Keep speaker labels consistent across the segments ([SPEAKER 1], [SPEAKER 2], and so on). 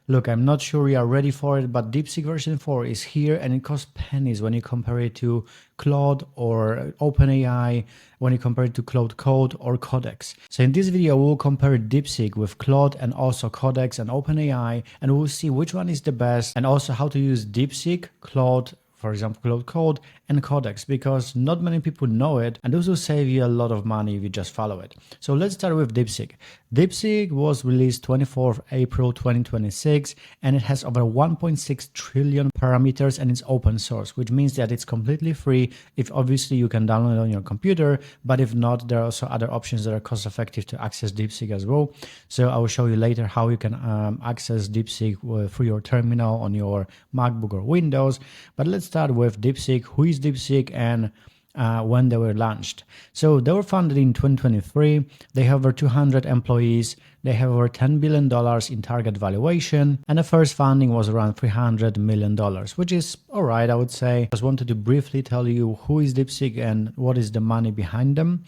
[SPEAKER 1] Look, I'm not sure you are ready for it, but DeepSeek version 4 is here and it costs pennies when you compare it to Claude or OpenAI, when you compare it to Claude Code or Codex. So in this video, we'll compare DeepSeek with Claude and also Codex and OpenAI, and we'll see which one is the best and also how to use DeepSeek, Claude, for example, Claude Code and Codex, because not many people know it, and those will save you a lot of money if you just follow it. So let's start with DeepSeek. DeepSeek was released 24th April 2026, and it has over 1.6 trillion parameters, and it's open source, which means that it's completely free. If obviously you can download it on your computer, but if not, there are also other options that are cost effective to access DeepSeek as well. So I will show you later how you can access DeepSeek through your terminal on your MacBook or Windows. But let's start with DeepSeek. Who is DeepSeek and when they were launched? So they were founded in 2023. They have over 200 employees. They have over $10 billion in target valuation. And the first funding was around $300 million, which is all right, I would say. I just wanted to briefly tell you who is DeepSeek and what is the money behind them.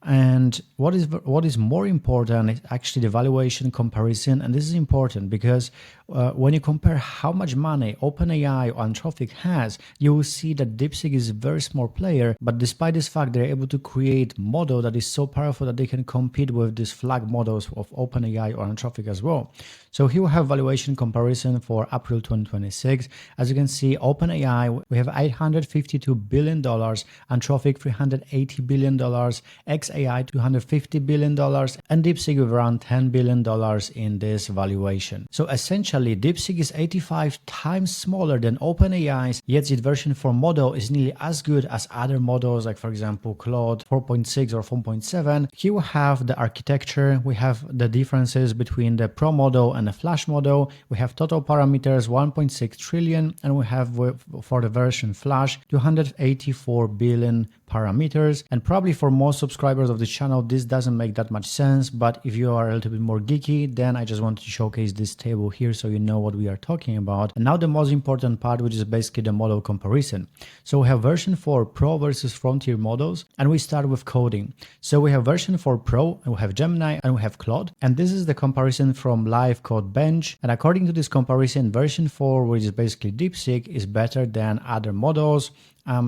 [SPEAKER 1] And what is more important is actually the valuation comparison. And this is important because when you compare how much money OpenAI or Anthropic has, you will see that DeepSeek is a very small player, but despite this fact, they're able to create model that is so powerful that they can compete with these flag models of OpenAI or Anthropic as well. So here we have valuation comparison for April 2026. As you can see, OpenAI, we have $852 billion, Anthropic $380 billion, xAI $250 billion, and DeepSeek with around $10 billion in this valuation. So essentially, DeepSeek is 85 times smaller than OpenAI's, yet its version 4 model is nearly as good as other models, like for example, Claude 4.6 or 4.7. Here we have the architecture, we have the differences between the Pro model and the Flash model. We have total parameters 1.6 trillion, and we have for the version Flash 284 billion parameters. And probably for most subscribers of this channel, this doesn't make that much sense, but if you are a little bit more geeky, then I just want to showcase this table here so you know what we are talking about. And now the most important part, which is basically the model comparison. So we have version 4 Pro versus Frontier models, and we start with coding. So we have version 4 Pro, and we have Gemini, and we have Claude, and this is the comparison from Live Code Bench. And according to this comparison, version 4, which is basically DeepSeek, is better than other models.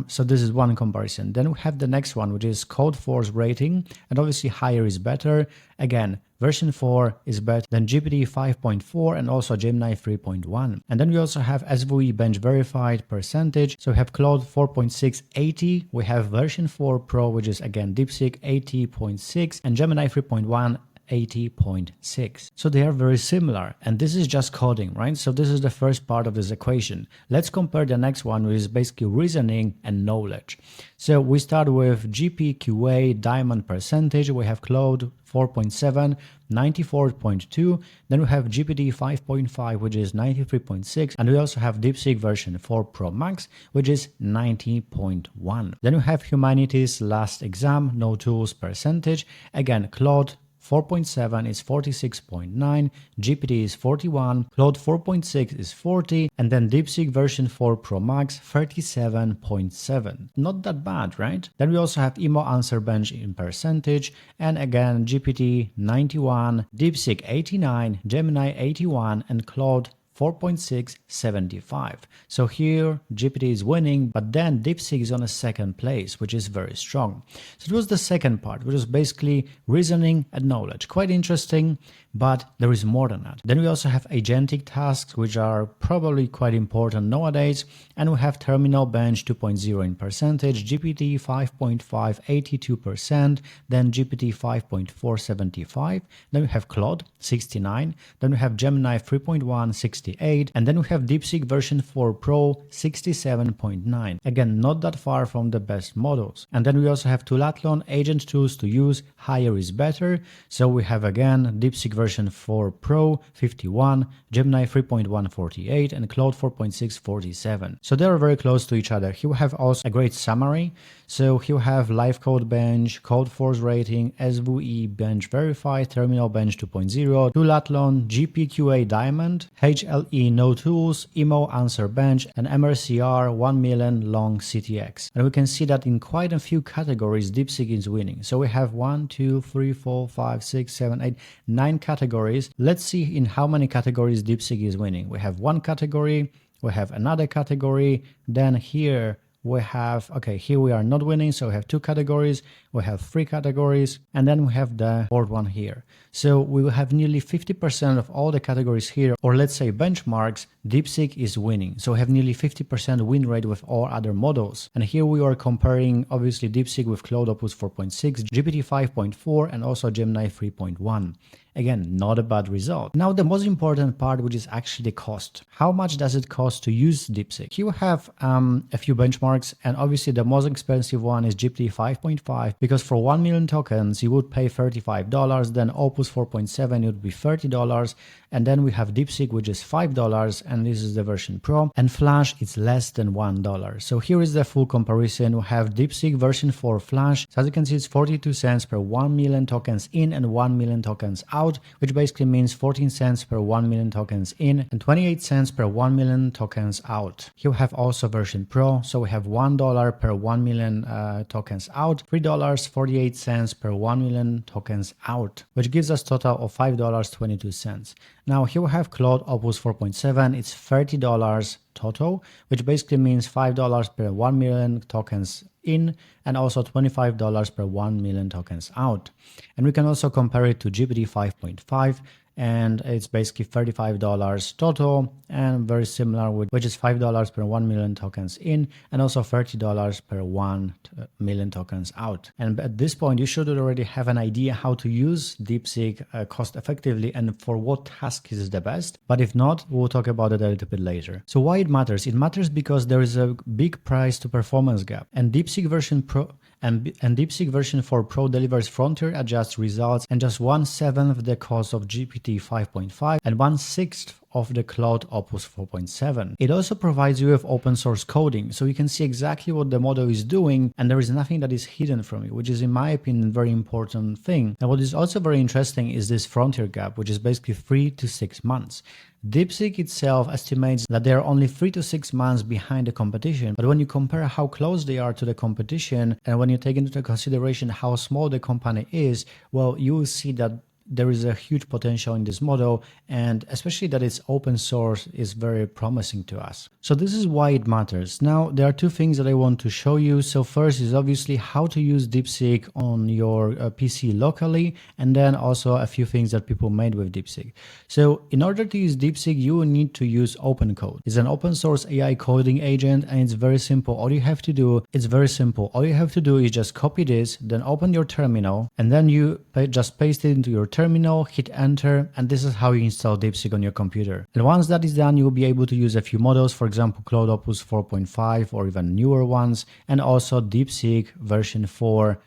[SPEAKER 1] So this is one comparison. Then we have the next one, which is Code Force rating, and obviously higher is better. Again, version 4 is better than GPT-5.4 and also Gemini 3.1. And then we also have SVE bench verified percentage. So we have Claude 4.6 80, we have version 4 Pro, which is again DeepSeek 80.6, and Gemini 3.1 80.6. So they are very similar, and this is just coding, right? So this is the first part of this equation. Let's compare the next one, which is basically reasoning and knowledge. So we start with GPQA diamond percentage. We have Claude 4.7, 94.2. Then we have GPT 5.5, which is 93.6. And we also have DeepSeek version 4 Pro Max, which is 90.1. Then we have humanities last exam, no tools percentage. Again, Claude 4.7 is 46.9, GPT is 41, Claude 4.6 is 40, and then DeepSeek version 4 Pro Max 37.7. Not that bad, right? Then we also have Emo Answer Bench in percentage, and again GPT 91, DeepSeek 89, Gemini 81, and Claude 4.6, 75. So here GPT is winning, but then DeepSeek is on a second place, which is very strong. So it was the second part, which was basically reasoning and knowledge. Quite interesting, but there is more than that. Then we also have agentic tasks, which are probably quite important nowadays. And we have Terminal Bench 2.0 in percentage, GPT 5.5, 82%, then GPT 5.4, 75. Then we have Claude 69. Then we have Gemini 3.1, 68, and then we have DeepSeek version 4 Pro 67.9. Again, not that far from the best models. And then we also have Tulathlon agent tools to use, higher is better. So we have again DeepSeek version 4 Pro 51, Gemini 3.1 48, and Claude 4.6 47. So they are very close to each other. Here we have also a great summary. So here we have Live Code Bench, Code Force rating, SVE Bench Verified, Terminal Bench 2.0, Tulathlon, GPQA Diamond, HLE No Tools, Emo Answer Bench, and MRCR 1 million long CTX. And we can see that in quite a few categories DeepSeek is winning. So we have 1, 2, 3, 4, 5, 6, 7, 8, 9 categories categories. Let's see in how many categories DeepSeek is winning. We have one category, we have another category, then here we have, okay, here we are not winning, so we have two categories, we have three categories, and then we have the fourth one here. So we will have nearly 50% of all the categories here, or let's say benchmarks, DeepSeek is winning. So we have nearly 50% win rate with all other models. And here we are comparing, obviously, DeepSeek with Claude Opus 4.6, GPT 5.4, and also Gemini 3.1. Again, not a bad result. Now, the most important part, which is actually the cost. How much does it cost to use DeepSeek? Here we have a few benchmarks, and obviously the most expensive one is GPT 5.5, because for 1 million tokens, you would pay $35, then Opus 4.7, it would be $30, and then we have DeepSeek, which is $5, and this is the version Pro, and Flash, it's less than $1. So here is the full comparison. We have DeepSeek version 4 Flash. So as you can see, it's 42 cents per 1 million tokens in and 1 million tokens out, which basically means 14 cents per 1 million tokens in and 28 cents per 1 million tokens out. Here we have also version Pro, so we have $1 per 1 million tokens out, $3.48 per 1 million tokens out, which gives us total of $5.22. Now here we have Claude Opus 4.7, it's $30 total, which basically means $5 per 1 million tokens in and also $25 per 1 million tokens out. And we can also compare it to GPT 5.5, and it's basically $35 total and very similar, which is $5 per 1 million tokens in and also $30 per 1 million tokens out. And at this point, you should already have an idea how to use DeepSeek cost effectively and for what task is the best. But if not, we'll talk about it a little bit later. So why it matters? It matters because there is a big price to performance gap, and DeepSeek version Pro and DeepSeek version 4 Pro delivers frontier adjust results and just 1/7 the cost of GPT 5.5 and 1/6 of the Claude Opus 4.7. It also provides you with open source coding, so you can see exactly what the model is doing, and there is nothing that is hidden from you, which is, in my opinion, a very important thing. And what is also very interesting is this frontier gap, which is basically 3 to 6 months. DeepSeek itself estimates that they are only 3 to 6 months behind the competition, but when you compare how close they are to the competition and when you take into consideration how small the company is, well, you will see that there is a huge potential in this model, and especially that it's open source is very promising to us. So this is why it matters. Now, there are two things that I want to show you. So first is obviously how to use DeepSeek on your PC locally, and then also a few things that people made with DeepSeek. So in order to use DeepSeek, you will need to use OpenCode. It's an open source AI coding agent, and it's very simple. All you have to do, it's very simple. All you have to do is just copy this, then open your terminal, and then you just paste it into your terminal, hit enter, and this is how you install DeepSeek on your computer. And once that is done, you will be able to use a few models, for example, Claude Opus 4.5 or even newer ones, and also DeepSeek version 4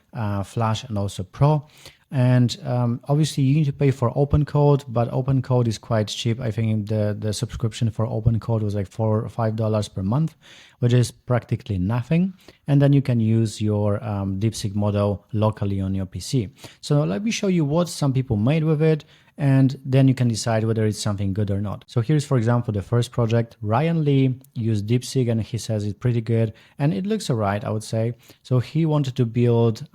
[SPEAKER 1] Flash and also Pro. And obviously you need to pay for OpenCode, but OpenCode is quite cheap. I think the subscription for OpenCode was like $4 or $5 per month, which is practically nothing. And then you can use your DeepSeek model locally on your PC. So let me show you what some people made with it, and then you can decide whether it's something good or not. So here's, for example, the first project. Ryan Lee used DeepSeek and he says it's pretty good, and it looks alright, I would say. So he wanted to build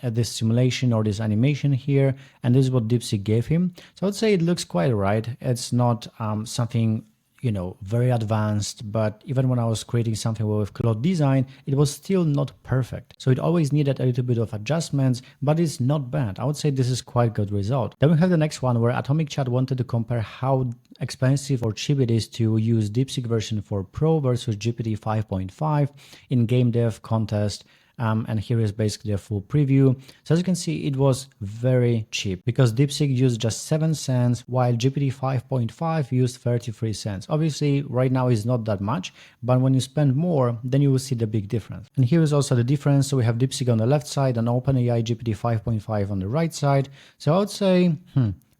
[SPEAKER 1] this simulation or this animation here, and this is what DeepSeek gave him. So I would say it looks quite alright. It's not something, you know, very advanced, but even when I was creating something with Claude Design, it was still not perfect. So it always needed a little bit of adjustments, but it's not bad. I would say this is quite good result. Then we have the next one where Atomic Chat wanted to compare how expensive or cheap it is to use DeepSeek version 4 Pro versus GPT 5.5 in game dev contest. And here is basically a full preview. So as you can see, it was very cheap because DeepSeek used just 7 cents while GPT 5.5 used 33 cents. Obviously, right now is not that much, but when you spend more, then you will see the big difference. And here is also the difference. So we have DeepSeek on the left side and OpenAI GPT 5.5 on the right side. So I would say,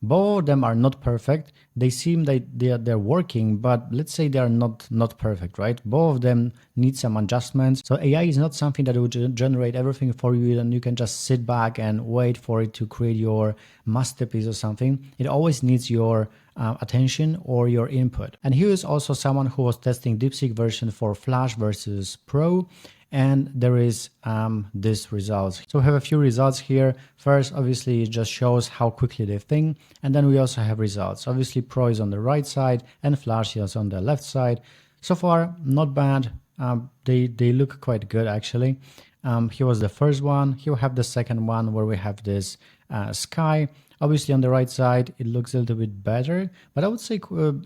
[SPEAKER 1] both of them are not perfect. They seem that they're working, but let's say they are not perfect, right? Both of them need some adjustments. So AI is not something that will generate everything for you and you can just sit back and wait for it to create your masterpiece or something. It always needs your attention or your input. And here is also someone who was testing DeepSeek version for Flash versus Pro, and there is this results. So we have a few results here. First, obviously, it just shows how quickly they think, and then we also have results. Obviously, Pro is on the right side and Flash is on the left side. So far, not bad. They look quite good actually. Here was the first one. Here we have the second one where we have this sky. Obviously, on the right side, it looks a little bit better, but I would say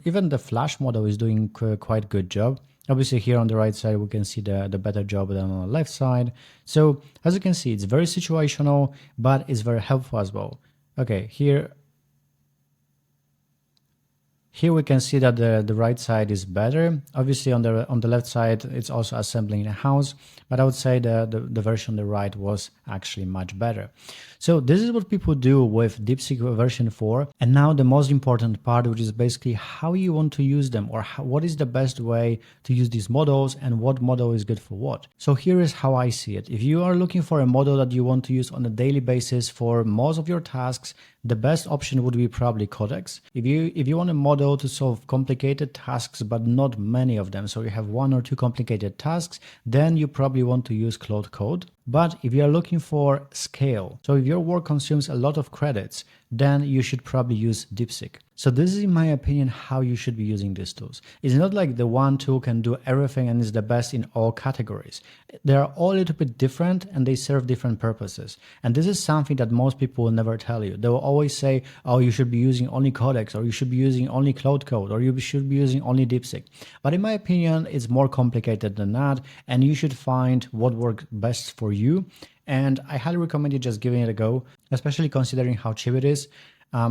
[SPEAKER 1] even the Flash model is doing quite good job. Obviously, here on the right side, we can see the better job than on the left side. So as you can see, it's very situational, but it's very helpful as well. Okay, here we can see that the right side is better. Obviously, on the left side, it's also assembling a house, but I would say the version on the right was actually much better. So this is what people do with DeepSeek version 4. And now the most important part, which is basically how you want to use them, or what is the best way to use these models and what model is good for what. So here is how I see it. If you are looking for a model that you want to use on a daily basis for most of your tasks, the best option would be probably Codex. If you want a model to solve complicated tasks, but not many of them, so you have one or two complicated tasks, then you probably want to use Claude Code. But if you are looking for scale, so if your work consumes a lot of credits, then you should probably use DeepSeek. So this is, in my opinion, how you should be using these tools. It's not like the one tool can do everything and is the best in all categories. They are all a little bit different and they serve different purposes. And this is something that most people will never tell you. They will always say, oh, you should be using only Codex, or you should be using only Claude Code, or you should be using only DeepSeek. But in my opinion, it's more complicated than that, and you should find what works best for you. And I highly recommend you just giving it a go, especially considering how cheap it is.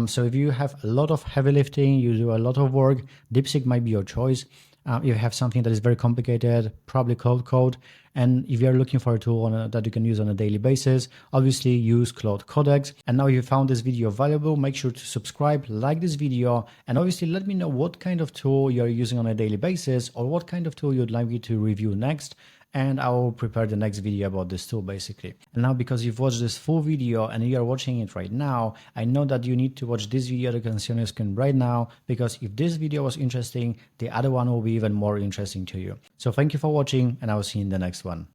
[SPEAKER 1] So if you have a lot of heavy lifting, you do a lot of work, DeepSeek might be your choice. If you have something that is very complicated, probably Claude Code. And if you're looking for a tool that you can use on a daily basis, obviously use Claude Codex. And now if you found this video valuable, make sure to subscribe, like this video, and obviously let me know what kind of tool you're using on a daily basis or what kind of tool you'd like me to review next. And I will prepare the next video about this tool basically. And now because you've watched this full video and you are watching it right now, I know that you need to watch this video that you can see on your screen right now, because if this video was interesting, the other one will be even more interesting to you. So thank you for watching, and I will see you in the next one.